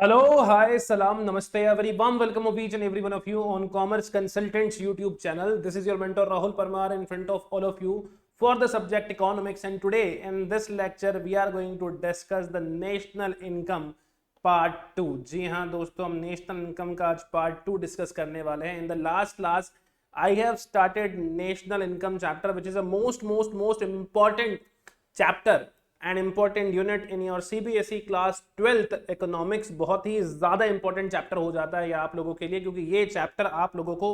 Hello, hi, salam, namaste, a very warm welcome of each and every one of you on Commerce Consultants YouTube channel. This is your mentor Rahul Parmar in front of all of you for the subject economics, and today in this lecture we are going to discuss the national income part 2. जी हाँ दोस्तों, हम national income का आज part 2 discuss करने वाले हैं. In the last class I have started national income chapter, which is a most important chapter and important unit in your CBSE class 12th economics. बहुत ही ज्यादा इंपॉर्टेंट चैप्टर हो जाता है ये आप लोगों के लिए, क्योंकि ये चैप्टर आप लोगों को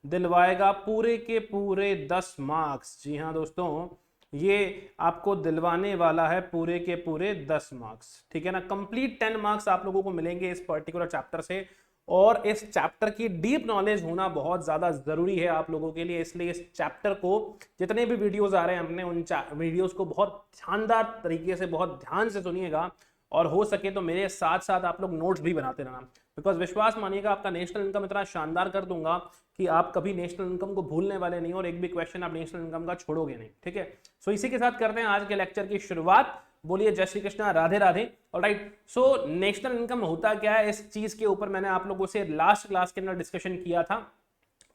दिलवाएगा पूरे के पूरे 10 मार्क्स. जी हाँ दोस्तों, ये आपको दिलवाने वाला है पूरे के पूरे 10 मार्क्स. ठीक है ना, कंप्लीट 10 मार्क्स आप लोगों को मिलेंगे इस पर्टिकुलर चैप्टर से. और इस चैप्टर की डीप नॉलेज होना बहुत ज्यादा जरूरी है आप लोगों के लिए. इसलिए इस चैप्टर को जितने भी वीडियोस आ रहे हैं हमने उन वीडियोस को बहुत शानदार तरीके से बहुत ध्यान से सुनिएगा, और हो सके तो मेरे साथ साथ आप लोग नोट्स भी बनाते रहना. बिकॉज विश्वास मानिएगा, आपका नेशनल इनकम इतना शानदार कर दूंगा कि आप कभी नेशनल इनकम को भूलने वाले नहीं, और एक भी क्वेश्चन आप नेशनल इनकम का छोड़ोगे नहीं. ठीक है, सो इसी के साथ करते हैं आज के लेक्चर की शुरुआत. बोलिए जय Shri Krishna, Radhe Radhe. Alright, so national income होता क्या है, इस चीज के ऊपर मैंने आप लोगों से लास्ट क्लास के अंदर डिस्कशन किया था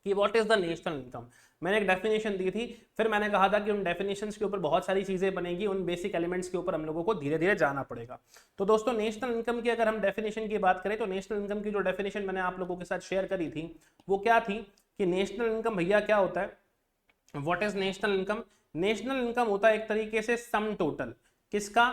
कि what is the national income. मैंने एक डेफिनेशन दी थी, फिर मैंने कहा था कि उन डेफिनेशंस के ऊपर बहुत सारी चीजें बनेगी, उन बेसिक एलिमेंट्स के ऊपर हम लोगों को धीरे धीरे जाना पड़ेगा. तो दोस्तों, नेशनल इनकम की अगर हम डेफिनेशन की बात करें तो नेशनल इनकम की जो डेफिनेशन मैंने आप लोगों के साथ शेयर करी थी वो क्या थी कि नेशनल इनकम भैया क्या होता है, what is national income. National income होता है एक तरीके से सम टोटल किसका,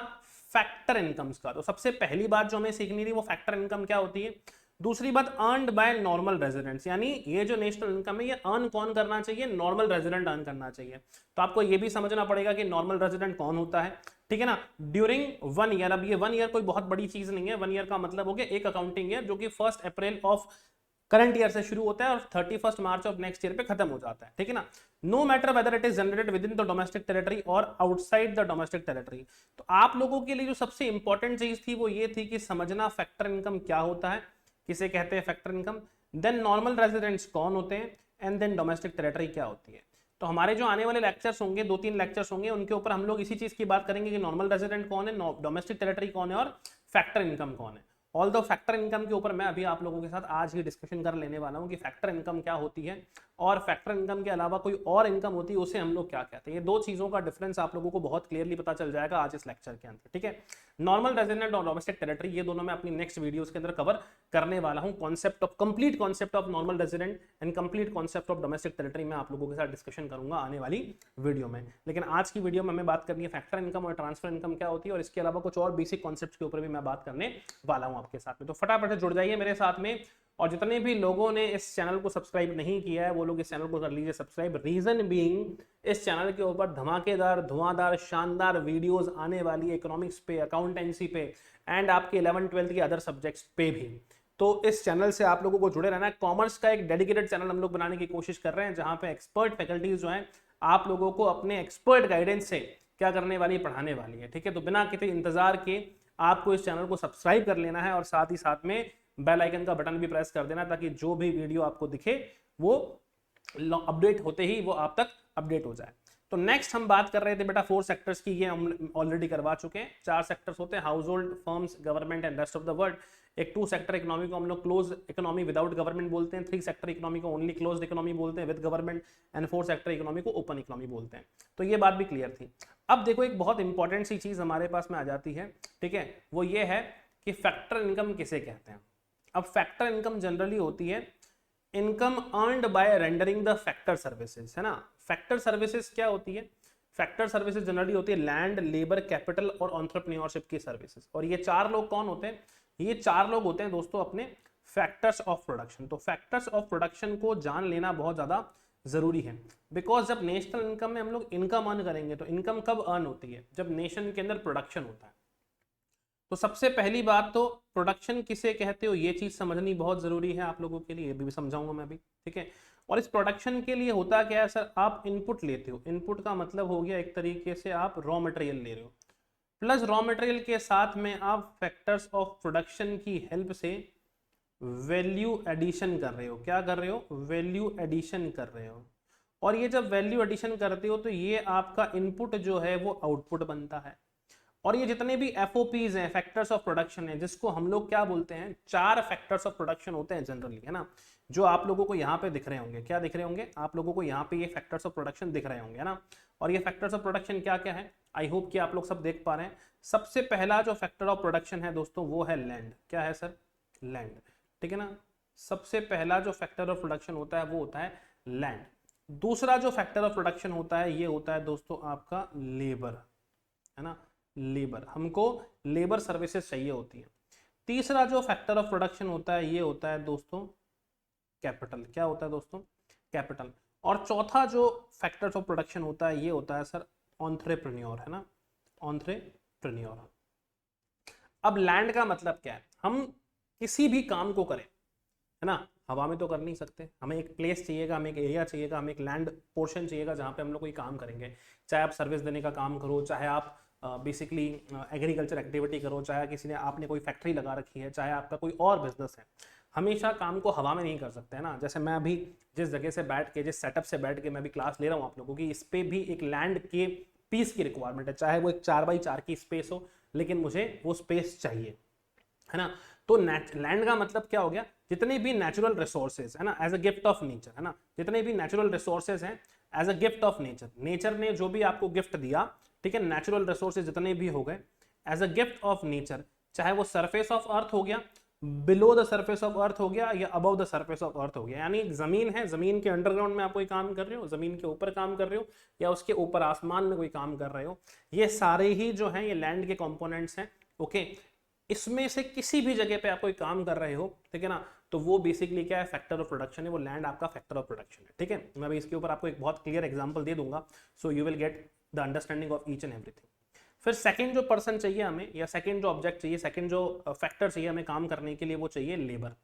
फैक्टर इनकम्स का. तो सबसे पहली बात जो हमें सीखनी थी वो फैक्टर इनकम क्या होती है. दूसरी बात, अर्नड बाय नॉर्मल रेजिडेंट्स, यानी ये जो नेशनल इनकम है ये अर्न कौन करना चाहिए, नॉर्मल रेजिडेंट अर्न करना चाहिए. तो आपको ये भी समझना पड़ेगा कि नॉर्मल रेजिडेंट कौन होता है. ठीक है ना, ड्यूरिंग 1 ईयर. अब ये 1 ईयर कोई बहुत बड़ी चीज नहीं है. 1 ईयर का मतलब हो गया एक अकाउंटिंग ईयर, जो कि 1 अप्रैल ऑफ करंट ईयर से शुरू होता है और 31 मार्च ऑफ नेक्स्ट ईयर पे खत्म हो जाता है. ठीक है ना, no matter whether it is generated within the domestic territory और आउटसाइड द डोमेस्टिक टेरिटरी. तो आप लोगों के लिए जो सबसे इंपॉर्टेंट चीज थी वो ये थी कि समझना फैक्टर इनकम क्या होता है, किसे कहते हैं factor income, then normal residents कौन होते हैं, एंड देन डोमेस्टिक टेरिटरी क्या होती है. तो हमारे जो आने वाले लेक्चर्स होंगे, 2-3 लेक्चर्स होंगे, उनके ऊपर हम लोग इसी चीज की बात करेंगे कि नॉर्मल रेजिडेंट कौन है, डोमेस्टिक टेरिटरी कौन है, और फैक्टर इनकम कौन है. ऑल दो फैक्टर इनकम के ऊपर मैं अभी आप लोगों के साथ आज ही डिस्कशन कर लेने वाला हूं कि फैक्टर इनकम क्या होती है, और फैक्टर इनकम के अलावा कोई और इनकम होती है उसे हम लोग क्या कहते हैं. ये दो चीजों का डिफरेंस आप लोगों को बहुत क्लियरली पता चल जाएगा आज इस लेक्चर के अंदर. ठीक है, नॉर्मल रेजिडेंट और डोमेस्टिक टेरिटरी ये दोनों मैं अपनी नेक्स्ट वीडियोस के अंदर कवर करने वाला हूं. Concept of complete concept of normal resident and complete concept of domestic territory मैं आप लोगों के साथ डिस्कशन करूंगा आने वाली वीडियो में. लेकिन आज की वीडियो में हमें बात करनी है फैक्टर इनकम और ट्रांसफर इनकम क्या होती है, और इसके अलावा कुछ और बेसिक कॉन्सेप्ट के ऊपर भी मैं बात करने वाला हूं आपके साथ में. तो फटाफट से जुड़ जाइए मेरे साथ में, और जितने भी लोगों ने इस चैनल को सब्सक्राइब नहीं किया है वो लोग इस चैनल को कर लीजिए सब्सक्राइब. रीजन बीइंग, इस चैनल के ऊपर धमाकेदार धुआंधार शानदार वीडियोस आने वाली है इकोनॉमिक्स पे, अकाउंटेंसी पे, एंड आपके 11th-12th के अदर सब्जेक्ट्स पे भी. तो इस चैनल से आप लोगों को जुड़े रहना है. कॉमर्स का एक डेडिकेटेड चैनल हम लोग बनाने की कोशिश कर रहे हैं, जहां पे एक्सपर्ट फैकल्टीज जो हैं आप लोगों को अपने एक्सपर्ट गाइडेंस से क्या करने वाली, पढ़ाने वाली है. ठीक है, तो बिना किसी इंतजार के आपको इस चैनल को सब्सक्राइब कर लेना है, और साथ ही साथ में बेल आइकन का बटन भी प्रेस कर देना, ताकि जो भी वीडियो आपको दिखे वो अपडेट होते ही वो आप तक अपडेट हो जाए. तो नेक्स्ट हम बात कर रहे थे बेटा 4 सेक्टर्स की, ये हम ऑलरेडी करवा चुके हैं. 4 सेक्टर्स होते हैं, house hold, firms, government and rest of the world. एक 2 सेक्टर इकोनॉमी को हम लोग क्लोज इकोनॉमी विदाउट गवर्नमेंट बोलते हैं. 3 सेक्टर इकोनॉमी को ओनली क्लोज्ड इकोनॉमी बोलते हैं with government, and 4 sector economy को ओपन इकोनॉमी बोलते हैं. तो ये बात भी क्लियर थी. अब देखो एक बहुत इंपॉर्टेंट सी चीज हमारे पास में आ जाती है. ठीक है, वो ये है कि फैक्टर इनकम किसे कहते हैं. अब फैक्टर इनकम जनरली होती है income earned bye rendering the factor services, है ना. फैक्टर सर्विसेज क्या होती है, फैक्टर सर्विसेज जनरली होती है लैंड, लेबर, कैपिटल और एंटरप्रेन्योरशिप की सर्विसेज. और ये 4 लोग कौन होते हैं, ये 4 लोग होते हैं दोस्तों अपने फैक्टर्स ऑफ प्रोडक्शन. तो फैक्टर्स ऑफ प्रोडक्शन को जान लेना बहुत ज्यादा जरूरी है, बिकॉज जब नेशनल इनकम में हम लोग इनकम अर्न करेंगे तो इनकम कब अर्न होती है, जब नेशन के अंदर प्रोडक्शन होता है. तो सबसे पहली बात तो प्रोडक्शन किसे कहते हो ये चीज समझनी बहुत जरूरी है आप लोगों के लिए, ये भी समझाऊंगा मैं अभी. ठीक है, और इस प्रोडक्शन के लिए होता क्या है सर, आप इनपुट लेते हो. इनपुट का मतलब हो गया एक तरीके से आप रॉ मटेरियल ले रहे हो, प्लस रॉ मटेरियल के साथ में आप फैक्टर्स ऑफ प्रोडक्शन की हेल्प से वैल्यू एडिशन कर रहे हो. क्या कर रहे हो, वैल्यू एडिशन कर रहे हो. और ये जब वैल्यू एडिशन करते हो तो ये आपका इनपुट जो है वो आउटपुट बनता है, और ये जितने भी FOPs हैं, फैक्टर्स ऑफ प्रोडक्शन है, जिसको हम लोग क्या बोलते हैं, 4 फैक्टर्स ऑफ प्रोडक्शन होते हैं जनरली, है ना, जो आप लोगों को यहाँ पे दिख रहे होंगे। क्या दिख रहे होंगे आप लोगों को यहाँ पे? ये फैक्टर्स ऑफ प्रोडक्शन दिख रहे होंगे, है ना। और ये फैक्टर्स ऑफ प्रोडक्शन क्या क्या है, आई होप कि आप लोग सब देख पा रहे हैं। सबसे पहला जो फैक्टर ऑफ प्रोडक्शन है दोस्तों वो है लैंड। क्या है सर? लैंड, ठीक है ना। सबसे पहला जो फैक्टर ऑफ प्रोडक्शन होता है वो होता है लैंड। दूसरा जो फैक्टर ऑफ प्रोडक्शन होता है ये होता है दोस्तों आपका लेबर, है ना, लेबर। हमको लेबर सर्विसेज चाहिए होती है। तीसरा जो फैक्टर ऑफ प्रोडक्शन होता है ये होता है दोस्तों कैपिटल। क्या होता है दोस्तों? कैपिटल। और चौथा जो फैक्टर ऑफ प्रोडक्शन होता है ये होता है सर एंटरप्रेन्योर, है ना, एंटरप्रेन्योर। अब लैंड का मतलब क्या है? हम किसी भी काम को करें, है ना, हवा में तो कर नहीं सकते, हमें एक प्लेस चाहिएगा, हमें एक एरिया चाहिएगा, हमें एक लैंड पोर्शन चाहिएगा जहाँ पे हम लोग कोई काम करेंगे। चाहे आप सर्विस देने का काम करो, चाहे आप बेसिकली एग्रीकल्चर एक्टिविटी करो, चाहे किसी ने आपने कोई फैक्ट्री लगा रखी है, चाहे आपका कोई और बिजनेस है, हमेशा काम को हवा में नहीं कर सकते, है ना। जैसे मैं अभी जिस जगह से बैठ के, जिस सेटअप से बैठ के मैं अभी क्लास ले रहा हूँ आप लोगों की, इस पे भी एक लैंड के पीस की रिक्वायरमेंट है, चाहे वो एक 4x4 की स्पेस हो, लेकिन मुझे वो स्पेस चाहिए, है ना। तो लैंड का मतलब क्या हो गया? जितने भी नेचुरल रिसोर्सेज, है ना, as a gift of nature, है ना, जितने भी नेचुरल रिसोर्सेज हैं as a gift of nature, nature ने जो भी आपको गिफ्ट दिया, ठीक है, नेचुरल रिसोर्सेज जितने भी हो गए as a gift of nature, चाहे वो सरफेस ऑफ अर्थ हो गया, below the surface of earth हो गया, या above the surface of earth हो गया। यानी जमीन है, जमीन के अंडरग्राउंड में आप कोई काम कर रहे हो, जमीन के ऊपर काम कर रहे हो, या उसके ऊपर आसमान में कोई काम कर रहे हो, ये सारे ही जो हैं ये लैंड के कंपोनेंट्स हैं। ओके, इसमें से किसी भी जगह पे आप कोई काम कर रहे हो, ठीक है ना, तो वो बेसिकली क्या है? फैक्टर ऑफ प्रोडक्शन है, वो लैंड आपका फैक्टर ऑफ प्रोडक्शन है, ठीक है। मैं अभी इसके ऊपर आपको एक बहुत क्लियर एग्जांपल दे दूंगा, so you will get the understanding of each and everything. फिर सेकंड जो पर्सन चाहिए हमें, या सेकंड जो ऑब्जेक्ट चाहिए, सेकंड जो फैक्टर चाहिए हमें काम करने के लिए, वो चाहिए लेबर,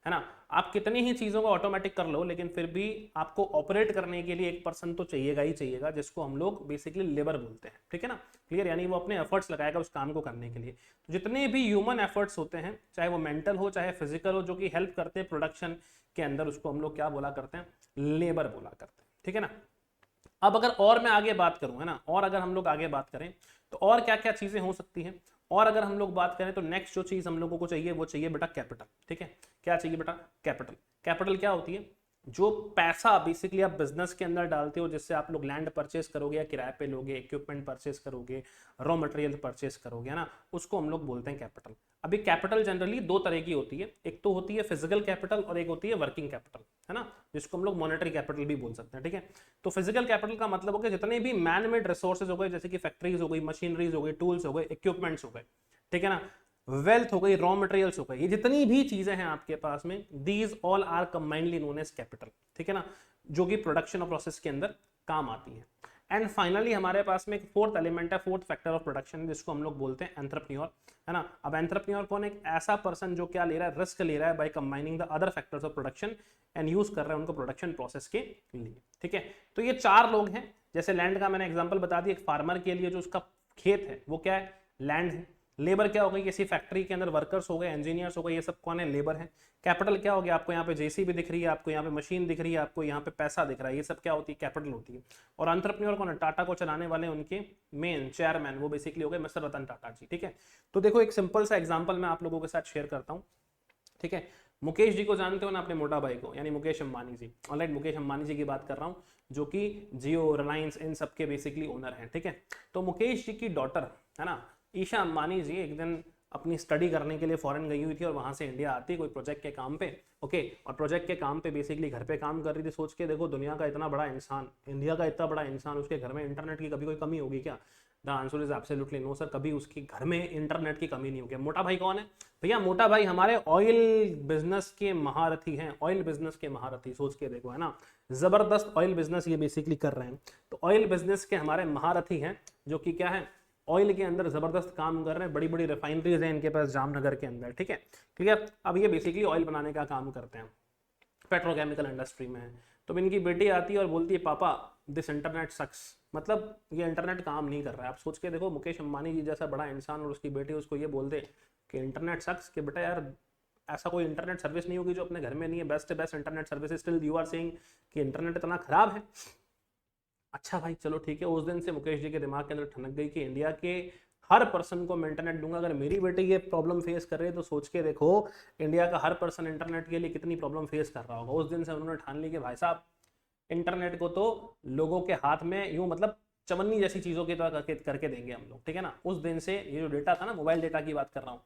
है ना। आप कितनी ही चीज़ों को ऑटोमेटिक कर लो, लेकिन फिर भी आपको ऑपरेट करने के लिए एक पर्सन तो चाहिएगा ही चाहिएगा, जिसको हम लोग बेसिकली लेबर बोलते हैं, ठीक है ना, क्लियर। यानी वो अपने एफर्ट्स लगाएगा उस काम को करने के लिए। तो जितने भी ह्यूमन एफर्ट्स होते हैं, चाहे वो मेंटल हो चाहे फिजिकल हो, जो कि हेल्प करते हैं प्रोडक्शन के अंदर, उसको हम लोग क्या बोला करते हैं? लेबर बोला करते हैं, ठीक है ना। अब अगर और मैं आगे बात करूं, है ना, और अगर हम लोग आगे बात करें तो और क्या क्या चीजें हो सकती हैं, और अगर हम लोग बात करें तो नेक्स्ट जो चीज हम लोगों को चाहिए वो चाहिए बेटा कैपिटल, ठीक है। क्या चाहिए बेटा? कैपिटल। कैपिटल क्या होती है? जो पैसा बेसिकली आप बिजनेस के अंदर डालते हो, जिससे आप लोग लैंड परचेस करोगे या किराए पे लोगे, इक्विपमेंट परचेस करोगे, रॉ मटेरियल परचेस करोगे, है ना, उसको हम लोग बोलते हैं कैपिटल। अभी कैपिटल जनरली दो तरह की होती है, एक तो होती है फिजिकल कैपिटल और एक होती है वर्किंग कैपिटल, है ना, जिसको हम लोग मॉनेटरी कैपिटल भी बोल सकते हैं, ठीक है। तो फिजिकल कैपिटल का मतलब हो गया जितने भी मैन मेड रिसोर्सेज हो गए, जैसे कि फैक्ट्रीज हो गई, मशीनरीज हो गई, टूल्स हो गए, इक्विपमेंट्स हो गए, ठीक है ना, वेल्थ हो गई, रॉ मटेरियल्स हो गए, ये जितनी भी चीजें हैं आपके पास में, these all are combinedly known as capital, ठीक है ना, जो कि प्रोडक्शन और प्रोसेस के अंदर काम आती है। एंड फाइनली हमारे पास में एक फोर्थ एलिमेंट है, फोर्थ फैक्टर ऑफ प्रोडक्शन, जिसको हम लोग बोलते हैं एंटरप्रेन्योर, है ना। अब एंटरप्रेन्योर कौन है? एक ऐसा पर्सन जो क्या ले रहा है? रिस्क ले रहा है by combining the other factors of production and use कर रहा है उनको प्रोडक्शन प्रोसेस के लिए, ठीक है। तो ये चार लोग हैं। जैसे लैंड का मैंने एग्जांपल बता दिया, एक फार्मर के लिए जो उसका खेत है वो क्या है? लैंड है। लेबर क्या हो गई? किसी फैक्ट्री के अंदर वर्कर्स हो गए, इंजीनियर्स हो गए, ये सब कौन है? लेबर है। कैपिटल क्या हो गया? आपको यहाँ पे जेसीबी दिख रही है, आपको यहाँ पे मशीन दिख रही है, आपको यहाँ पे पैसा दिख रहा है, ये सब क्या होती है? कैपिटल होती है। और एंटरप्रेन्योर कौन है? टाटा को चलाने वाले उनके मेन चेयरमैन, वो बेसिकली हो गए मिस्टर रतन टाटा जी, ठीक है। तो देखो एक सिंपल सा एग्जाम्पल मैं आप लोगों के साथ शेयर करता हूँ, ठीक है। मुकेश जी को जानते हो ना, अपने मोटा भाई को, यानी मुकेश अंबानी जी। ऑलराइट, मुकेश अंबानी जी की बात कर रहा हूँ, जो कि जियो, रिलायंस, इन सब के बेसिकली ओनर हैं, ठीक है। तो मुकेश जी की डॉटर है ना ईशा अंबानी जी एक दिन अपनी स्टडी करने के लिए फॉरेन गई हुई थी, और वहां से इंडिया आती है कोई प्रोजेक्ट के काम पे, ओके। और प्रोजेक्ट के काम पे बेसिकली घर पे काम कर रही थी। सोच के देखो, दुनिया का इतना बड़ा इंसान, इंडिया का इतना बड़ा इंसान, उसके घर में इंटरनेट की कभी कोई कमी होगी क्या? The answer is absolutely no sir, कभी उसके घर में इंटरनेट की कमी नहीं होगी। मोटा भाई कौन है भैया? मोटा भाई हमारे ऑयल बिजनेस के महारथी हैं, ऑयल बिजनेस के महारथी। सोच के देखो, है ना, जबरदस्त ऑयल बिजनेस ये बेसिकली कर रहे हैं। तो ऑयल बिजनेस के हमारे महारथी हैं, जो कि क्या है? ऑयल के अंदर जबरदस्त काम कर रहे हैं। बड़ी बड़ी रिफाइनरीज हैं इनके पास जामनगर के अंदर, ठीक है, क्लियर। अब ये बेसिकली ऑयल बनाने का काम करते हैं, पेट्रोकेमिकल इंडस्ट्री में है। तो इनकी बेटी आती है और बोलती है, पापा दिस इंटरनेट सक्स, मतलब ये इंटरनेट काम नहीं कर रहा है। आप सोच के देखो, मुकेश अंबानी जी जैसा बड़ा इंसान और उसकी बेटी उसको ये बोल दे कि इंटरनेट सक्स, कि बेटा यार ऐसा कोई इंटरनेट सर्विस नहीं होगी जो अपने घर में नहीं है, best best internet service, still you are saying कि इंटरनेट इतना खराब है। अच्छा भाई चलो ठीक है, उस दिन से मुकेश जी के दिमाग के अंदर ठनक गई कि इंडिया के हर पर्सन को मैं इंटरनेट दूंगा। अगर मेरी बेटी ये प्रॉब्लम फेस कर रही है तो सोच के देखो इंडिया का हर पर्सन इंटरनेट के लिए कितनी प्रॉब्लम फेस कर रहा होगा। उस दिन से उन्होंने ठान ली कि भाई साहब इंटरनेट को तो लोगों के हाथ में यूं मतलब चवन्नी जैसी चीज़ों की तरह करके देंगे हम लोग, ठीक है ना। उस दिन से ये जो डेटा था ना, मोबाइल डेटा की बात कर रहा हूँ,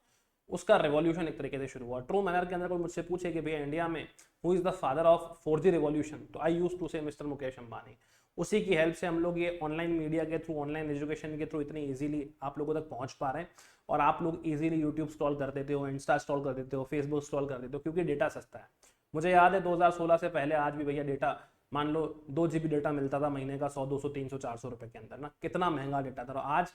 उसका रेवोल्यूशन एक तरीके से शुरू हुआ। ट्रू मैनर के अंदर कोई मुझसे पूछे कि भैया इंडिया में who is the father of 4G revolution, तो आई यूज टू से मिस्टर मुकेश अंबानी। उसी की हेल्प से हम लोग ये ऑनलाइन मीडिया के थ्रू, ऑनलाइन एजुकेशन के थ्रू इतनी इजीली आप लोगों तक पहुंच पा रहे हैं। और आप लोग इजीली यूट्यूब इंस्टॉल कर देते हो, इंस्टा इंस्टॉल कर देते हो, फेसबुक इंस्टॉल कर देते हो, क्योंकि डेटा सस्ता है। मुझे याद है 2016 से पहले आज भी भैया डेटा, मान लो 2 GB डेटा मिलता था महीने का 100, 200, 300, 400 रुपए के अंदर ना, कितना महंगा डेटा था। और आज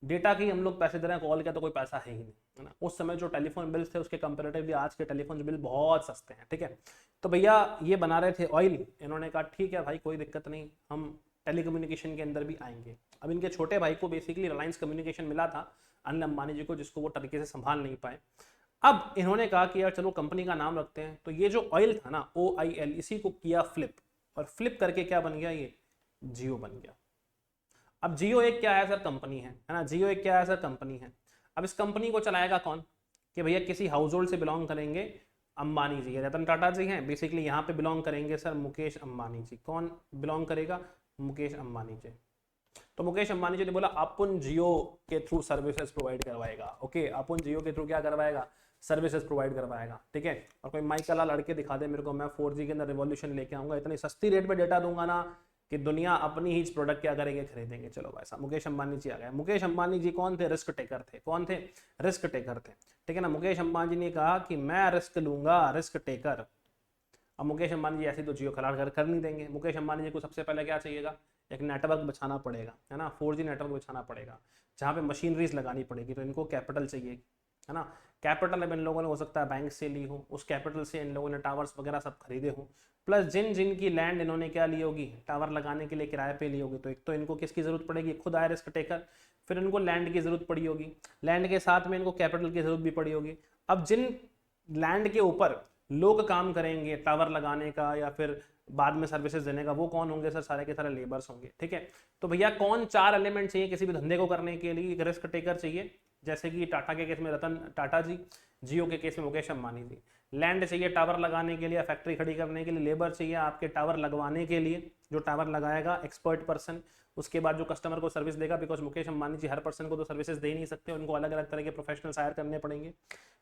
डेटा की हम लोग पैसे दे रहे हैं, कॉल का तो कोई पैसा है ही नहीं, है ना। उस समय जो टेलीफोन बिल्स थे उसके कंपेरेटिवली आज के टेलीफोन बिल बहुत सस्ते हैं, ठीक है। तो भैया ये बना रहे थे ऑयल, इन्होंने कहा ठीक है भाई कोई दिक्कत नहीं, हम टेलीकम्युनिकेशन के अंदर भी आएंगे। अब इनके छोटे भाई को बेसिकली रिलायंस कम्युनिकेशन मिला था, अनिल अंबानी जी को, जिसको वो तरीके से संभाल नहीं पाए। अब इन्होंने कहा कि यार चलो कंपनी का नाम रखते हैं, तो ये जो ऑयल था ना, OIL, इसी को किया फ्लिप, और फ्लिप करके क्या बन गया, ये जियो बन गया। अब जियो एक क्या है सर, कंपनी है ना। जियो एक क्या है सर, कंपनी है। अब इस कंपनी को चलाएगा कौन, कि भैया किसी हाउस होल्ड से बिलोंग करेंगे अंबानी जी, रतन टाटा जी हैं, बेसिकली यहाँ पे बिलोंग करेंगे सर मुकेश अंबानी जी। कौन बिलोंग करेगा, मुकेश अंबानी जी। तो मुकेश अंबानी जी ने बोला अपन जियो के थ्रू सर्विसेज प्रोवाइड करवाएगा। ओके, अपन जियो के थ्रू क्या करवाएगा, सर्विसेज प्रोवाइड करवाएगा, ठीक है। और कोई माइक वाला लड़के दिखा दे मेरे को, मैं 4G के अंदर रिवॉल्यूशन लेके आऊंगा, इतनी सस्ती रेट पे डेटा दूंगा ना कि दुनिया अपनी ही प्रोडक्ट क्या करेंगे, खरीदेंगे। चलो भाई साहब, मुकेश अंबानी जी आ गए। मुकेश अंबानी जी कौन थे, रिस्क टेकर थे। कौन थे, रिस्क टेकर थे, ठीक है ना। मुकेश अंबानी जी ने कहा कि मैं रिस्क लूंगा, रिस्क टेकर। अब मुकेश अंबानी जी ऐसी तो जियो खिलाड़ कर नहीं देंगे। मुकेश अंबानी जी को सबसे पहले क्या चाहिएगा, एक नेटवर्क बिछाना पड़ेगा, है ना, 4G नेटवर्क बिछाना पड़ेगा, जहाँ पे मशीनरीज लगानी पड़ेगी। तो इनको कैपिटल चाहिए, है ना। कैपिटल अब इन लोगों ने हो सकता है बैंक से ली हो, उस कैपिटल से इन लोगों ने टावर्स वगैरह सब खरीदे हो, प्लस जिन की लैंड इन्होंने क्या ली होगी, टावर लगाने के लिए किराए पे ली होगी। तो एक तो इनको किसकी जरूरत पड़ेगी, खुद आए रिस्क टेकर, फिर इनको लैंड की जरूरत पड़ी होगी, लैंड के साथ में इनको कैपिटल की जरूरत भी पड़ी होगी। अब जिन लैंड के ऊपर लोग काम करेंगे टावर लगाने का या फिर बाद में सर्विसेज देने का, वो कौन होंगे सर, सारे के सारे लेबर्स होंगे, ठीक है। तो भैया कौन 4 एलिमेंट चाहिए किसी भी धंधे को करने के लिए, एक रिस्क टेकर चाहिए, जैसे कि टाटा के केस में रतन टाटा जी, जियो के केस में मुकेश अंबानी जी। लैंड चाहिए टावर लगाने के लिए, फैक्ट्री खड़ी करने के लिए, लेबर चाहिए आपके टावर लगवाने के लिए, जो टावर लगाएगा एक्सपर्ट पर्सन, उसके बाद जो कस्टमर को सर्विस देगा, बिकॉज मुकेश अंबानी जी हर पर्सन को तो सर्विसेज दे नहीं सकते, उनको अलग अलग तरह के प्रोफेशनल्स हायर करने पड़ेंगे।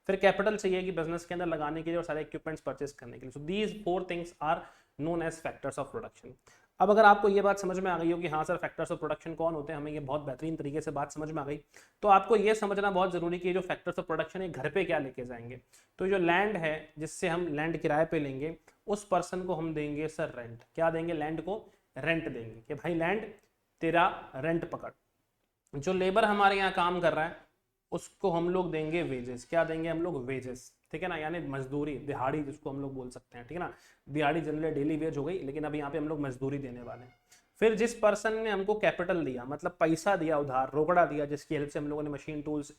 फिर कैपिटल चाहिए कि बिजनेस के अंदर लगाने के लिए और सारे इक्विपमेंट्स परचेस करने के लिए। So these 4 things are known as factors of production. अब अगर आपको ये बात समझ में आ गई हो कि हाँ सर फैक्टर्स ऑफ प्रोडक्शन कौन होते हैं, हमें ये बहुत बेहतरीन तरीके से बात समझ में आ गई, तो आपको ये समझना बहुत जरूरी कि जो फैक्टर्स ऑफ प्रोडक्शन है घर पे क्या लेके जाएंगे। तो जो लैंड है, जिससे हम लैंड किराए पे लेंगे, उस पर्सन को हम देंगे सर रेंट। क्या देंगे, लैंड को रेंट देंगे कि भाई लैंड तेरा रेंट पकड़। जो लेबर हमारे यहाँ काम कर रहा है उसको हम लोग देंगे वेजेस। क्या देंगे हम लोग, वेजेस, ठीक है ना, यानी मजदूरी, दिहाड़ी जिसको हम लोग बोल सकते हैं, ठीक है ना। दिहाड़ी जनरली डेली वेज हो गई, लेकिन अब यहाँ पे हम लोग मजदूरी देने वाले हैं। फिर जिस पर्सन ने हमको कैपिटल दिया, मतलब पैसा दिया, उधार रोकड़ा दिया, जिसकी हेल्प से हम लोगों ने मशीन टूल्स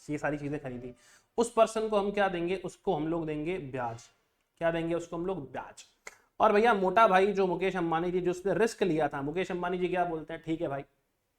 ये सारी चीजें खरीदी, उस पर्सन को हम क्या देंगे, उसको हम लोग देंगे ब्याज। क्या देंगे, उसको हम लोग ब्याज। और भैया मोटा भाई जो मुकेश अंबानी जी, जिसने रिस्क लिया था, मुकेश अंबानी जी क्या बोलते हैं, ठीक है भाई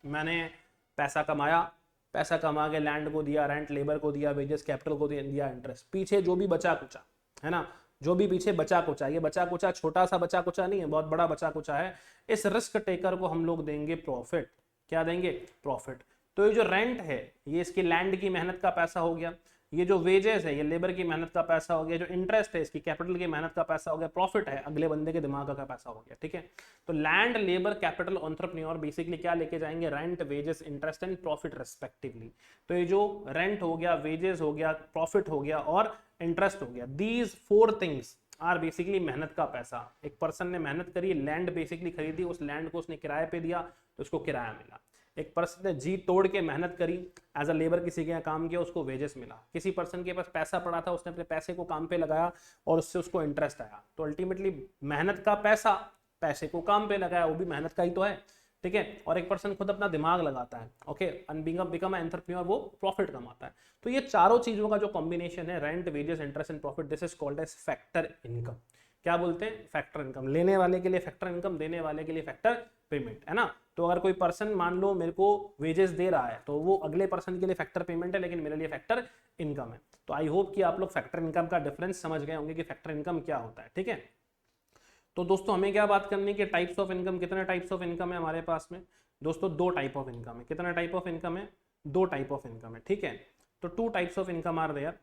मैंने पैसा कमाया, पैसा कमा के लैंड को दिया रेंट, लेबर को दिया वेजेस, कैपिटल को दिया इंटरेस्ट, पीछे जो भी बचा कुचा है ना, जो भी पीछे बचा कुचा, ये बचा कुचा छोटा सा बचा कुचा नहीं है, बहुत बड़ा बचा कुचा है, इस रिस्क टेकर को हम लोग देंगे प्रॉफिट। क्या देंगे, प्रॉफिट। तो ये जो रेंट है ये इसकी लैंड की मेहनत का पैसा हो गया, ये जो वेजेस है ये लेबर की मेहनत का पैसा हो गया, जो इंटरेस्ट है इसकी कैपिटल की मेहनत का पैसा हो गया, प्रॉफिट है अगले बंदे के दिमाग का पैसा हो गया, ठीक है। तो land, labour, capital, entrepreneur basically क्या लेके जाएंगे, rent, wages, interest and profit respectively. तो ये जो रेंट हो गया, वेजेस हो गया, प्रॉफिट हो गया और इंटरेस्ट हो गया, दीज 4 थिंग्स आर बेसिकली मेहनत का पैसा। एक पर्सन ने मेहनत करी, लैंड बेसिकली खरीदी, उस लैंड को उसने किराए पे दिया तो उसको किराया मिला। एक पर्सन ने जी तोड़ के मेहनत करी, एज अ लेबर किसी के यहाँ काम किया, उसको वेजेस मिला। किसी पर्सन के पास पैसा पड़ा था, उसने अपने पैसे को काम पे लगाया और उससे उसको इंटरेस्ट आया। तो अल्टीमेटली मेहनत का पैसा, पैसे को काम पे लगाया, वो भी मेहनत का ही तो है, ठीक है। और एक पर्सन खुद अपना दिमाग लगाता है, ओके, बिकम एंटरप्रेन्योर, वो प्रॉफिट कमाता है। तो ये चारों चीजों का जो कॉम्बिनेशन है, rent, wages, interest and profit, this is called age factor income. क्या बोलते हैं, फैक्टर इनकम। लेने वाले के लिए फैक्टर इनकम, देने वाले के लिए फैक्टर पेमेंट, है ना। तो अगर कोई पर्सन मान लो मेरे को वेजेस दे रहा है तो वो अगले पर्सन के लिए फैक्टर पेमेंट है, लेकिन मेरे लिए फैक्टर इनकम है। तो आई होप कि आप लोग फैक्टर इनकम का डिफरेंस समझ गए होंगे कि फैक्टर इनकम क्या होता है, ठीक है। तो दोस्तों हमें क्या बात करनी है कि टाइप्स ऑफ इनकम, कितने टाइप्स ऑफ इनकम है हमारे पास में दोस्तों, दो टाइप ऑफ इनकम है। कितना टाइप ऑफ इनकम है, दो टाइप ऑफ इनकम है, ठीक है। तो two types of income are there.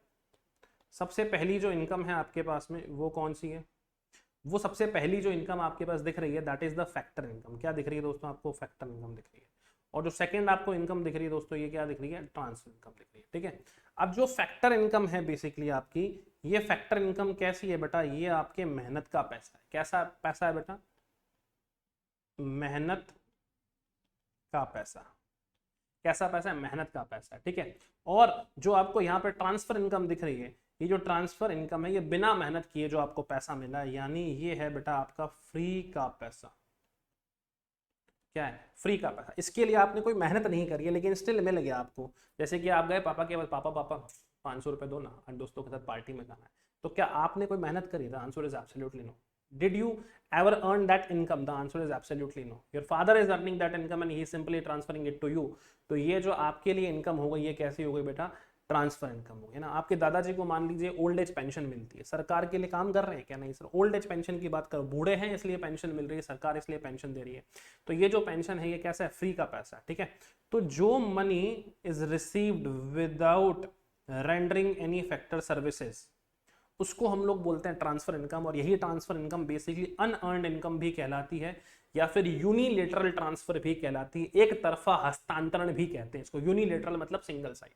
सबसे पहली जो इनकम है आपके पास में वो कौन सी है, वो सबसे पहली जो इनकम आपके पास दिख रही है that is the factor income. क्या दिख रही है दोस्तों आपको, फैक्टर इनकम दिख रही है। और जो सेकंड आपको इनकम दिख रही है दोस्तों, ये क्या दिख रही है, ट्रांसफर इनकम दिख रही है, ठीक है। अब जो फैक्टर इनकम है बेसिकली आपकी, ये फैक्टर इनकम कैसी है बेटा, ये आपके मेहनत का पैसा है। कैसा पैसा है बेटा, मेहनत का पैसा। कैसा पैसा है, मेहनत का पैसा है, ठीक है। और जो आपको यहाँ पे ट्रांसफर इनकम दिख रही है, ये जो ट्रांसफर इनकम है ये बिना मेहनत किए जो आपको पैसा मिला है, यानी ये है बेटा आपका फ्री का पैसा। क्या है, फ्री का पैसा। इसके लिए आपने कोई मेहनत नहीं करी है लेकिन स्टिल मिल गया आपको। जैसे कि आप गए पापा के पास, पापा पापा 500 रुपए दो ना, और दोस्तों के साथ पार्टी में जाना है, तो क्या आपने कोई मेहनत करी? The answer is absolutely no. Did you ever earn that income? The answer is absolutely no. Your father is earning that income and he is simply transferring it to you. तो ये जो आपके लिए इनकम हो गई, ये कैसी हो गई बेटा, ट्रांसफर इनकम हो गई ना। आपके दादाजी को मान लीजिए ओल्ड एज पेंशन मिलती है, सरकार के लिए काम कर रहे हैं क्या, नहीं सर, ओल्ड एज पेंशन की बात करो, बूढ़े हैं इसलिए पेंशन मिल रही है, सरकार इसलिए पेंशन दे रही है। तो ये जो पेंशन है ये कैसा है, फ्री का पैसा, ठीक है। तो जो money is received without rendering any factor services, उसको हम लोग बोलते हैं ट्रांसफर इनकम। और यही transfer income basically unearned income भी कहलाती है, या फिर यूनिलेटरल ट्रांसफर भी कहलाती है, एक तरफा हस्तांतरण भी कहते हैं इसको। यूनिलेटरल मतलब सिंगल साइड।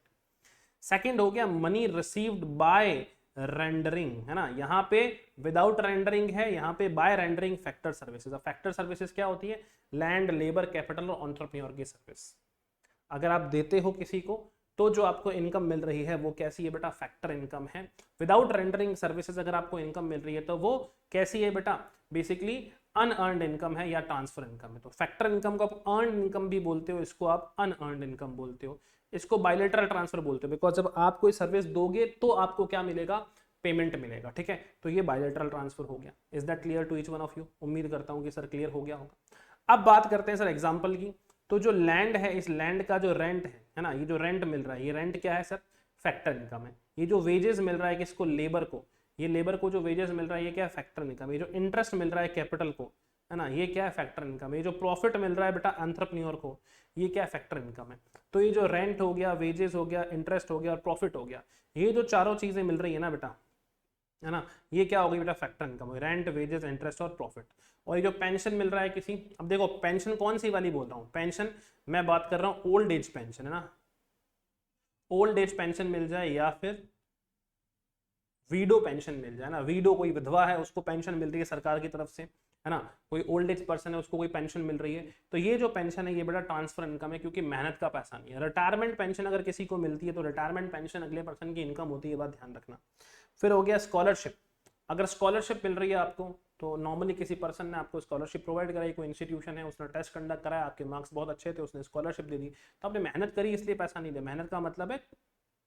सेकंड हो गया मनी रिसीव्ड बाय रेंडरिंग, है ना। यहाँ पे विदाउट रेंडरिंग है, यहाँ पे बाय रेंडरिंग फैक्टर सर्विसेज। अब फैक्टर सर्विसेज क्या होती है, लैंड, लेबर, कैपिटल और एंटरप्रेन्योर की सर्विस। अगर आप देते हो किसी को तो जो आपको इनकम मिल रही है वो कैसी है बेटा, फैक्टर इनकम है। विदाउट रेंडरिंग सर्विसेज अगर आपको इनकम मिल रही है तो वो कैसी है बेटा, बेसिकली अनअर्न्ड इनकम है या ट्रांसफर इनकम है। तो फैक्टर इनकम को आप अर्न इनकम भी बोलते हो, इसको आप अनअर्न्ड इनकम बोलते हो, इसको बायलेटरल ट्रांसफर बोलते हो। बिकॉज जब आप कोई सर्विस दोगे तो आपको क्या मिलेगा, पेमेंट मिलेगा, ठीक है। तो ये बायलेटरल ट्रांसफर हो गया। Is that clear to each one of you? उम्मीद करता हूँ कि सर क्लियर हो गया होगा। अब बात करते हैं सर एग्जाम्पल की। तो जो लैंड है, इस लैंड का जो रेंट है ना, ये जो रेंट मिल रहा है, ये रेंट क्या है सर, फैक्टर इनकम है। ये जो वेजेस मिल रहा है किसको, लेबर को, ये लेबर को जो वेजेस मिल रहा है ये क्या है, फैक्टर इनकम। ये जो इंटरेस्ट मिल रहा है कैपिटल को, है ना, ये क्या है, फैक्टर इनकम। ये जो प्रॉफिट मिल रहा है बेटा एंटरप्रेन्योर को, ये क्या है, फैक्टर इनकम है। तो ये जो रेंट हो गया, वेजेस हो गया, इंटरेस्ट हो गया और प्रॉफिट हो गया, ये जो चारों चीजें मिल रही है ना बेटा, है ना, ये क्या हो गई बेटा, factor income. Rent, wages, interest और प्रॉफिट। और ये जो पेंशन मिल रहा है किसी, अब देखो पेंशन कौन सी वाली बोल रहा हूँ, पेंशन मैं बात कर रहा हूँ ओल्ड एज पेंशन, है ना। ओल्ड एज पेंशन मिल जाए या फिर वीडो पेंशन मिल जाए ना। वीडो कोई विधवा है उसको पेंशन मिल रही है सरकार की तरफ से, है ना। कोई ओल्ड एज पर्सन है उसको कोई पेंशन मिल रही है। तो ये जो पेंशन है ये बड़ा ट्रांसफर इनकम है, क्योंकि मेहनत का पैसा नहीं है। रिटायरमेंट पेंशन अगर किसी को मिलती है तो रिटायरमेंट पेंशन अगले पर्सन की इनकम होती है, बात ध्यान रखना। फिर हो गया स्कॉलरशिप। अगर स्कॉलरशिप मिल रही है आपको तो नॉर्मली किसी पर्सन ने आपको स्कॉलरशिप प्रोवाइड कराई, कोई इंस्टीट्यूशन है उसने टेस्ट कंडक्ट कराया, आपके मार्क्स बहुत अच्छे थे, उसने स्कॉलरशिप दे दी, तो आपने मेहनत करी इसलिए पैसा नहीं दिया। मेहनत का मतलब है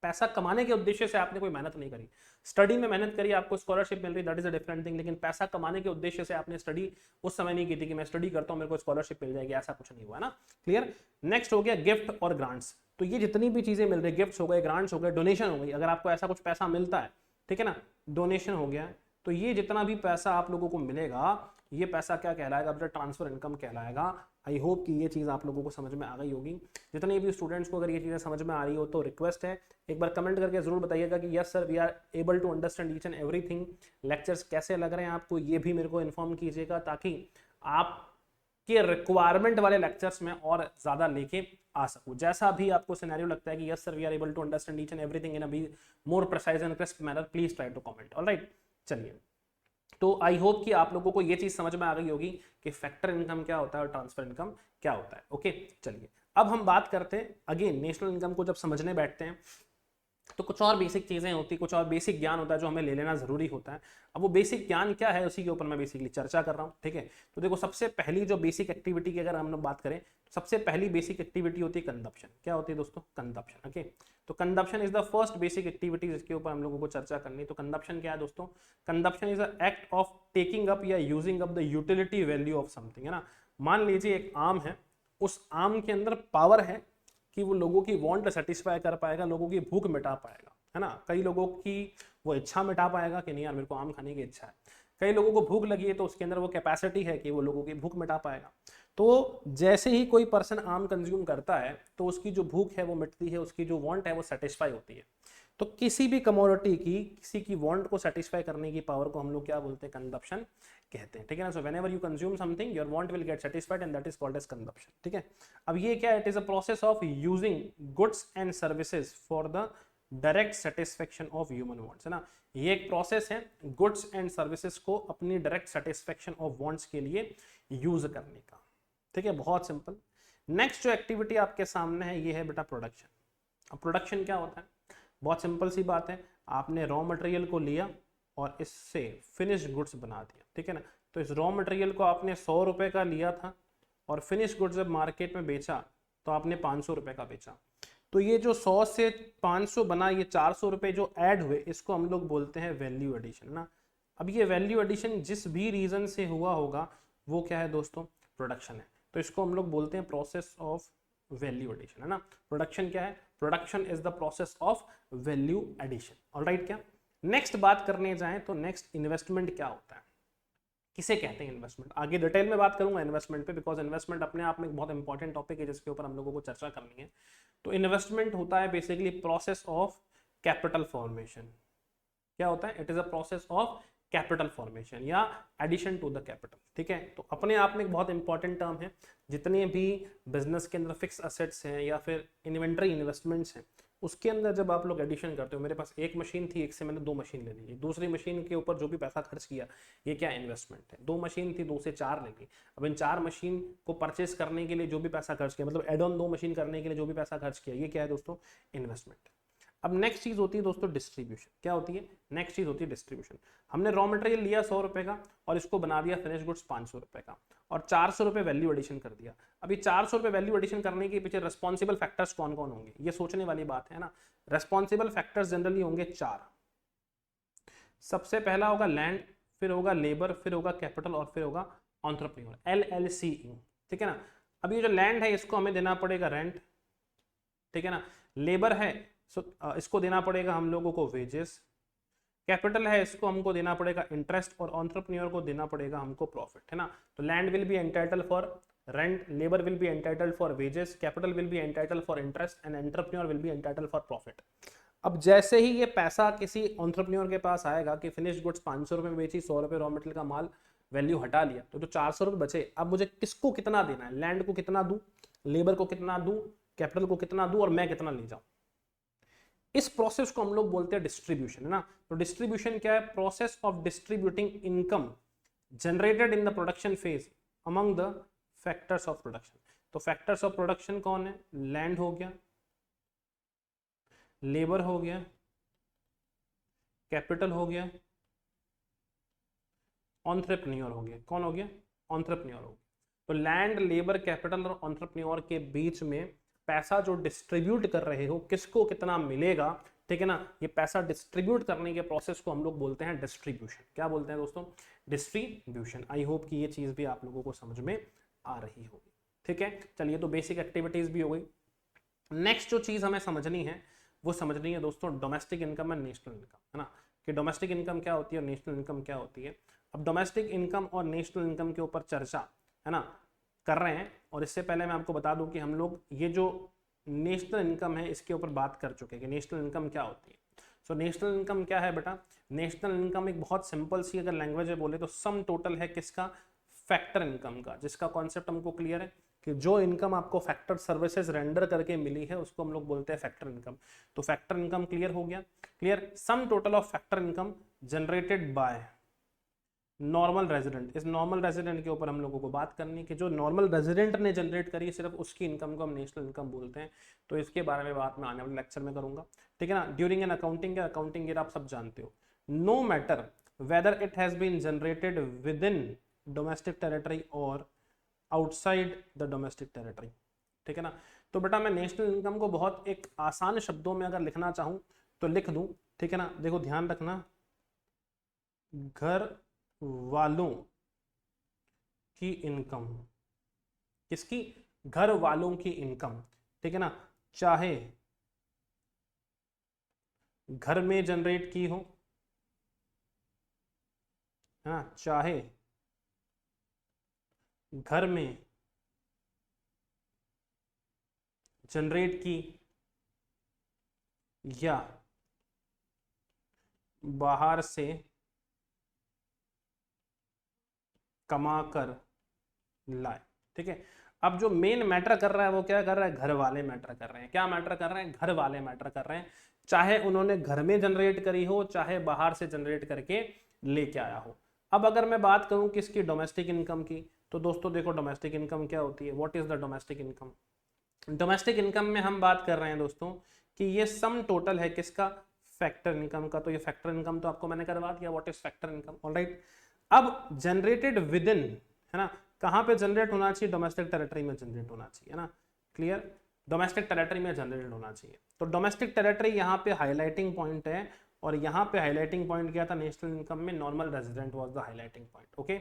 पैसा कमाने के उद्देश्य से आपने कोई मेहनत नहीं करी। स्टडी में मेहनत करी, आपको स्कॉलरशिप मिल रही, that is a different thing. लेकिन पैसा कमाने के उद्देश्य से आपने स्टडी उस समय नहीं की थी कि मैं स्टडी करता हूँ मेरे को स्कॉलरशिप मिल जाएगी, ऐसा कुछ नहीं हुआ ना। क्लियर। नेक्स्ट हो गया गिफ्ट और ग्रांट्स। तो ये जितनी भी चीजें मिल रही, गिफ्ट हो गए, ग्रांट्स हो गए, डोनेशन हो गई, अगर आपको ऐसा कुछ पैसा मिलता है, ठीक है ना, डोनेशन हो गया, तो ये जितना भी पैसा आप लोगों को मिलेगा ये पैसा क्या कहलाएगा बेटा, ट्रांसफर इनकम कहलाएगा। आई होप कि ये चीज़ आप लोगों को समझ में आ गई होगी। जितने भी स्टूडेंट्स को अगर ये चीज़ें समझ में आ रही हो तो रिक्वेस्ट है एक बार कमेंट करके जरूर बताइएगा कि yes sir we are able to understand each and everything. Lectures कैसे लग रहे हैं आपको ये भी मेरे को इन्फॉर्म कीजिएगा, ताकि आपके रिक्वायरमेंट वाले लेक्चर्स में और ज़्यादा लेके आ सकूँ। जैसा भी आपको सिनेरियो लगता है कि yes sir we are able to understand each and everything in a be more precise and crisp manner, please try to comment. Alright, चलिए। तो आई होप कि आप लोगों को ये चीज समझ में आ गई होगी कि फैक्टर इनकम क्या होता है और ट्रांसफर इनकम क्या होता है। ओके, चलिए अब हम बात करते हैं अगेन नेशनल इनकम को। जब समझने बैठते हैं तो कुछ और बेसिक चीजें होती, कुछ और बेसिक ज्ञान होता है जो हमें ले लेना जरूरी होता है। अब वो बेसिक ज्ञान क्या है उसी के ऊपर मैं बेसिकली चर्चा कर रहा हूँ, ठीक है। तो देखो सबसे पहली जो बेसिक एक्टिविटी की अगर हम लोग बात करें तो सबसे पहली बेसिक एक्टिविटी होती है कंजप्शन। क्या होती है दोस्तों, कंजप्शन। ओके, तो consumption is the first basic activity जिसके ऊपर हम लोगों को चर्चा करनी है। तो कंजप्शन क्या है दोस्तों, consumption is the act of taking up या using up the utility value of something, है ना। मान लीजिए एक आम है, उस आम के अंदर पावर है कि वो लोगों की वांट सेटिस्फाई कर पाएगा, लोगों की भूख मिटा पाएगा, है ना। कई लोगों की वो इच्छा मिटा पाएगा कि नहीं यार मेरे को आम खाने की इच्छा है। कई लोगों को भूख लगी है तो उसके अंदर वो कैपेसिटी है कि वो लोगों की भूख मिटा पाएगा। तो जैसे ही कोई पर्सन आम कंज्यूम करता है तो उसकी जो भूख है वो मिटती है, उसकी जो वांट है वो सेटिस्फाई होती है। तो किसी भी कमोडिटी की किसी की वांट को सेटिस्फाई करने की पावर को हम लोग क्या बोलते हैं, कंजप्शन कहते हैं, ठीक है ना। So whenever you consume something your want will get satisfied and that is called as consumption, ठीक है। अब ये क्या है, it is a process of using goods and services for the direct satisfaction of human wants, है ना। ये एक प्रोसेस है गुड्स एंड सर्विसेज को अपनी डायरेक्ट सेटिस्फेक्शन ऑफ वांट्स के लिए यूज करने का, ठीक है, बहुत सिंपल। नेक्स्ट जो एक्टिविटी आपके सामने है ये है बेटा प्रोडक्शन। अब प्रोडक्शन क्या होता है, बहुत सिंपल सी बात है, आपने रॉ मटेरियल को लिया और इससे फिनिश गुड्स बना दिया, ठीक है ना। तो इस रॉ मटेरियल को आपने 100 रुपए का लिया था और फिनिश गुड्स जब मार्केट में बेचा तो आपने 500 रुपए का बेचा। तो ये जो 100 से 500 बना, ये 400 रुपए जो ऐड हुए, इसको हम लोग बोलते हैं वैल्यू एडिशन ना। अब ये वैल्यू एडिशन जिस भी रीजन से हुआ होगा वो क्या है दोस्तों, प्रोडक्शन है। तो इसको हम लोग बोलते हैं प्रोसेस ऑफ वैल्यू एडिशन, है ना। प्रोडक्शन क्या है, production is the process of value addition, alright. क्या नेक्स्ट बात करने जाएं तो नेक्स्ट इन्वेस्टमेंट क्या होता है, किसे कहते हैं इन्वेस्टमेंट। आगे डिटेल में बात करूंगा इन्वेस्टमेंट पे, बिकॉज इन्वेस्टमेंट अपने आप में एक बहुत इंपॉर्टेंट टॉपिक है जिसके ऊपर हम लोगों को चर्चा करनी है। तो इन्वेस्टमेंट होता है basically process of capital formation. क्या होता है, it is a process of capital formation या एडिशन टू द कैपिटल, ठीक है। तो अपने आप में एक बहुत इंपॉर्टेंट टर्म है। जितने भी बिजनेस के अंदर फिक्स असेट्स हैं या फिर इन्वेंट्री इन्वेस्टमेंट्स हैं, उसके अंदर जब आप लोग एडिशन करते हो, मेरे पास एक मशीन थी, एक से मैंने 2 मशीन ले ली, दूसरी मशीन के ऊपर जो भी पैसा खर्च किया, ये क्या इन्वेस्टमेंट है। 2 मशीन थी, 2 से 4 ले ली। अब इन 4 मशीन को परचेस करने के लिए जो भी पैसा खर्च किया, मतलब एड ऑन 2 मशीन करने के लिए जो भी पैसा खर्च किया, ये क्या है दोस्तों, इन्वेस्टमेंट। अब नेक्स्ट चीज होती है दोस्तों डिस्ट्रीब्यूशन। क्या होती है, नेक्स्ट चीज होती है डिस्ट्रीब्यूशन। हमने रॉ मटेरियल लिया 100 रुपए का और इसको बना दिया फिनिश गुड्स 500 रुपए का और 400 रुपए वैल्यू एडिशन कर दिया। अभी 400 रुपए वैल्यू एडिशन करने के पीछे रेस्पॉन्सिबल फैक्टर्स कौन कौन होंगे, ये सोचने वाली बात है ना। रेस्पॉन्सिबल फैक्टर्स जनरली होंगे 4। सबसे पहला होगा लैंड, फिर होगा लेबर, फिर होगा कैपिटल और फिर होगा एंटरप्रेन्योर, LLCE, ठीक है ना। अब ये जो लैंड है इसको हमें देना पड़ेगा रेंट, ठीक है ना। लेबर है इसको देना पड़ेगा हम लोगों को वेजेस। कैपिटल है इसको हमको देना पड़ेगा इंटरेस्ट और एंटरप्रेन्योर को देना पड़ेगा हमको प्रॉफिट, है ना। तो land will be entitle for rent, labour will be entitle for wages, capital will be entitle for interest and entrepreneur will be entitle for profit. अब जैसे ही ये पैसा किसी एंटरप्रेन्योर के पास आएगा कि फिनिश गुड्स 500 रुपए में बेची, 100 रुपए रॉ मटेरियल का माल वैल्यू हटा लिया, तो जो 400 रुपए बचे, अब मुझे किसको कितना देना है, लैंड को कितना दूं, लेबर को कितना दूं, कैपिटल को कितना दूं और मैं कितना ले जाऊं। इस प्रोसेस को हम लोग बोलते हैं डिस्ट्रीब्यूशन, है ना। तो डिस्ट्रीब्यूशन क्या है, process of distributing income generated in the production phase among the factors of production. तो फैक्टर्स ऑफ प्रोडक्शन कौन है, लैंड हो गया, लेबर हो गया, कैपिटल हो गया, एंटरप्रेन्योर हो गया। कौन हो गया, एंटरप्रेन्योर हो गया। तो लैंड, लेबर, कैपिटल और एंटरप्रेन्योर के बीच में पैसा जो डिस्ट्रीब्यूट कर रहे हो, किसको कितना मिलेगा, ठीक है ना, ये पैसा डिस्ट्रीब्यूट करने के प्रोसेस को हम लोग बोलते हैं डिस्ट्रीब्यूशन। क्या बोलते हैं दोस्तों, डिस्ट्रीब्यूशन। आई होप कि ये चीज भी आप लोगों को समझ में आ रही होगी, ठीक है। चलिए, तो बेसिक एक्टिविटीज भी हो गई। नेक्स्ट जो चीज हमें समझनी है वो समझनी है दोस्तों domestic income and national income, है ना, कि डोमेस्टिक इनकम क्या होती है और नेशनल इनकम क्या होती है। अब डोमेस्टिक इनकम और नेशनल इनकम के ऊपर चर्चा, है ना, कर रहे हैं। और इससे पहले मैं आपको बता दूं कि हम लोग ये जो नेशनल इनकम है इसके ऊपर बात कर चुके हैं कि नेशनल इनकम क्या होती है। सो नेशनल इनकम क्या है बेटा, नेशनल इनकम एक बहुत सिंपल सी अगर लैंग्वेज में बोले तो सम टोटल है किसका, फैक्टर इनकम का, जिसका कॉन्सेप्ट हमको क्लियर है कि जो इनकम आपको फैक्टर सर्विसेज रेंडर करके मिली है उसको हम लोग बोलते हैं फैक्टर इनकम। तो फैक्टर इनकम क्लियर हो गया, clear. Sum total of factor income generated by normal resident. इस नॉर्मल रेजिडेंट के ऊपर हम लोगों को बात करनी है कि जो नॉर्मल रेजिडेंट ने जनरेट करी सिर्फ उसकी इनकम को हम नेशनल इनकम बोलते हैं। तो इसके बारे में बात मैं आने वाले लेक्चर में करूंगा, ठीक है ना। ड्यूरिंग एन अकाउंटिंग, अकाउंटिंग आप सब जानते हो, no matter whether it has been generated within domestic territory और आउटसाइड द डोमेस्टिक टेरिटरी, ठीक है ना। तो बेटा मैं नेशनल इनकम को बहुत एक आसान शब्दों में अगर लिखना चाहूं तो लिख दूं, ठीक है ना। देखो ध्यान रखना, घर वालों की इनकम, किसकी? घर वालों की इनकम, ठीक है ना, चाहे घर में जनरेट की हो, है ना, चाहे घर में जनरेट की या बाहर से कमा कर लाए, ठीक है। अब जो मेन मैटर कर रहा है वो क्या कर रहा है? घर वाले मैटर कर रहे हैं। क्या मैटर कर रहे हैं? घर वाले मैटर कर रहे हैं, चाहे उन्होंने घर में जनरेट करी हो चाहे बाहर से जनरेट करके लेके आया हो। अब अगर मैं बात करूं किसकी? डोमेस्टिक इनकम की, तो दोस्तों देखो डोमेस्टिक इनकम क्या होती है? What is the domestic income? Domestic income में हम बात कर रहे हैं दोस्तों कि ये सम टोटल है किसका? फैक्टर इनकम का। तो ये फैक्टर इनकम तो आपको मैंने करवा दिया, what is factor income, alright. अब जनरेटेड विद इन, है ना, कहां पे जनरेट होना चाहिए? डोमेस्टिक टेरिटरी में जनरेट होना चाहिए, है ना, क्लियर, डोमेस्टिक टेरिटरी में जनरेट होना चाहिए। तो डोमेस्टिक टेरिटरी यहाँ पे हाईलाइटिंग पॉइंट है, और यहाँ पे हाईलाइटिंग पॉइंट क्या था? नेशनल इनकम में normal resident was the highlighting point, okay.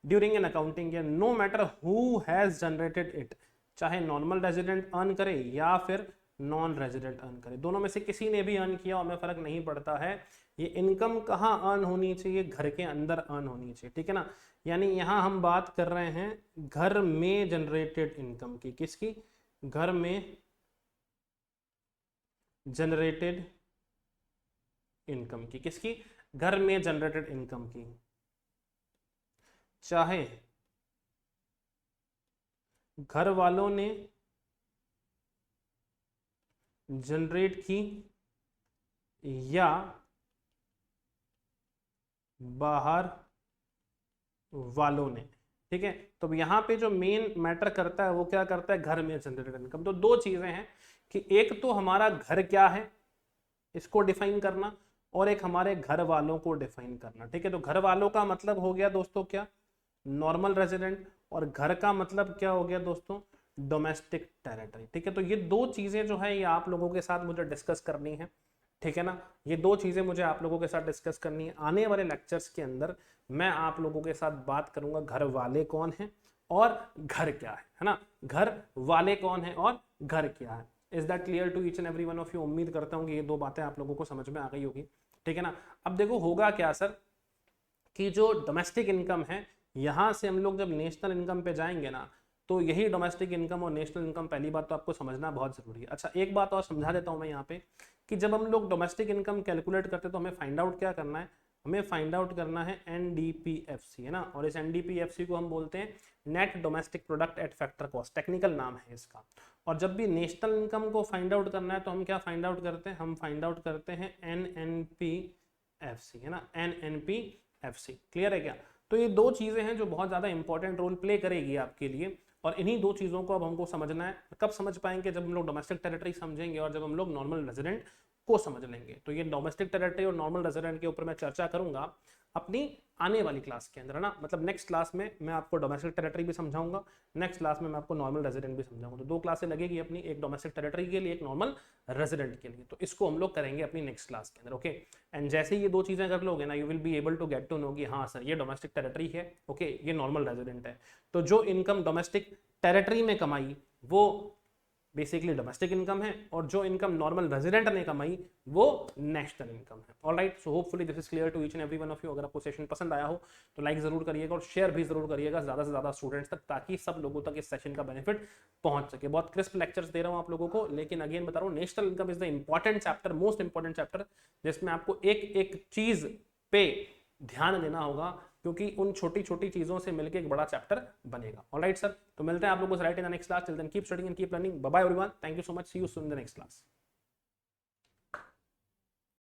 During an accounting year no matter who has generated it, चाहे नॉर्मल रेजिडेंट अर्न करे या फिर नॉन रेजिडेंट अर्न करे, दोनों में से किसी ने भी अर्न किया हमें फर्क नहीं पड़ता है। ये इनकम कहाँ अर्न होनी चाहिए? घर के अंदर अर्न होनी चाहिए, ठीक है ना। यानी यहाँ हम बात कर रहे हैं घर में जनरेटेड इनकम की, किसकी? घर में जनरेटेड इनकम की, किसकी? घर में जनरेटेड इनकम की, चाहे घर वालों ने जनरेट की या बाहर वालों ने, ठीक है। तो यहाँ पे जो मेन मैटर करता है वो क्या करता है? घर में जनरेटेड इनकम। तो दो चीजें हैं कि एक तो हमारा घर क्या है इसको डिफाइन करना, और एक हमारे घर वालों को डिफाइन करना, ठीक है। तो घर वालों का मतलब हो गया दोस्तों क्या? नॉर्मल रेजिडेंट, और घर का मतलब क्या हो गया दोस्तों? डोमेस्टिक टेरिटरी, ठीक है। तो ये दो चीजें जो है ये आप लोगों के साथ मुझे डिस्कस करनी है, ठीक है ना। ये दो चीजें मुझे आप लोगों के साथ डिस्कस करनी है। आने वाले लेक्चर्स के अंदर मैं आप लोगों के साथ बात करूंगा घर वाले कौन है और घर क्या है ना, घर वाले कौन है और घर क्या है। Is that clear to each and every one of you? उम्मीद करता हूँ कि ये दो बातें आप लोगों को समझ में आ गई होगी, ठीक है ना। अब देखो होगा क्या सर कि जो डोमेस्टिक इनकम है यहां से हम लोग जब नेशनल इनकम पे जाएंगे ना, तो यही डोमेस्टिक इनकम और नेशनल इनकम, पहली बात तो आपको समझना बहुत जरूरी है। अच्छा एक बात और समझा देता हूं मैं यहाँ पे कि जब हम लोग डोमेस्टिक इनकम कैलकुलेट करते हैं तो हमें फाइंड आउट क्या करना है? हमें फाइंड आउट करना है एनडीपीएफसी, है ना। और इस एनडीपीएफसी को हम बोलते हैं net domestic product at factor cost, technical नाम है इसका। और जब भी नेशनल इनकम को फाइंड आउट करना है तो हम क्या फाइंड आउट करते हैं? हम फाइंड आउट करते हैं एनएनपीएफसी, है ना, एनएनपीएफसी। क्लियर है क्या? तो ये दो चीजें हैं जो बहुत ज्यादा इंपॉर्टेंट रोल प्ले करेगी आपके लिए, और इन्हीं दो चीजों को अब हमको समझना है। कब समझ पाएंगे? जब हम लोग डोमेस्टिक टेरिटरी समझेंगे और जब हम लोग नॉर्मल रेजिडेंट को समझ लेंगे। तो ये डोमेस्टिक टेरिटरी और नॉर्मल रेजिडेंट के ऊपर मैं चर्चा करूंगा अपनी आने वाली क्लास के अंदर, है ना। मतलब नेक्स्ट क्लास में मैं आपको डोमेस्टिक टेरिटरी भी समझाऊंगा, नेक्स्ट क्लास में मैं आपको नॉर्मल रेजिडेंट भी समझाऊंगा। तो दो क्लासें लगेगी अपनी, एक डोमेस्टिक टेरिटरी के लिए, एक नॉर्मल रेजिडेंट के लिए। तो इसको हम लोग करेंगे अपनी नेक्स्ट क्लास के अंदर, ओके। एंड जैसे ये दो चीजें कर लोगे ना, you will be able to get to know कि हाँ सर ये डोमेस्टिक टेरिटरी है, ओके, ये नॉर्मल रेजिडेंट है। तो जो इनकम डोमेस्टिक टेरिटरी में कमाई वो बेसिकली डोमेस्टिक इनकम है, और जो इनकम नॉर्मल रेजिडेंट ने कमाई वो नेशनल इनकम है। Alright, so hopefully this is clear to each and every one of you. अगर आपको सेशन पसंद आया हो तो लाइक जरूर करिएगा और शेयर भी जरूर करिएगा ज्यादा से ज्यादा स्टूडेंट्स तक, ताकि सब लोगों तक इस सेशन का बेनिफिट पहुंच सके। बहुत क्रिस्प लेक्चर्स दे रहा हूं आप लोगों को, लेकिन अगेन बता रहा हूं national income is the important chapter, most important chapter, जिसमें आपको एक एक चीज पे ध्यान देना होगा, क्योंकि उन छोटी छोटी चीजों से मिलकर एक बड़ा चैप्टर बनेगा। ऑलराइट सर, तो मिलते हैं आप लोगों से right in the next class. Till then keep studying and keep learning. Bye bye everyone, thank you so much, see you soon in the next class.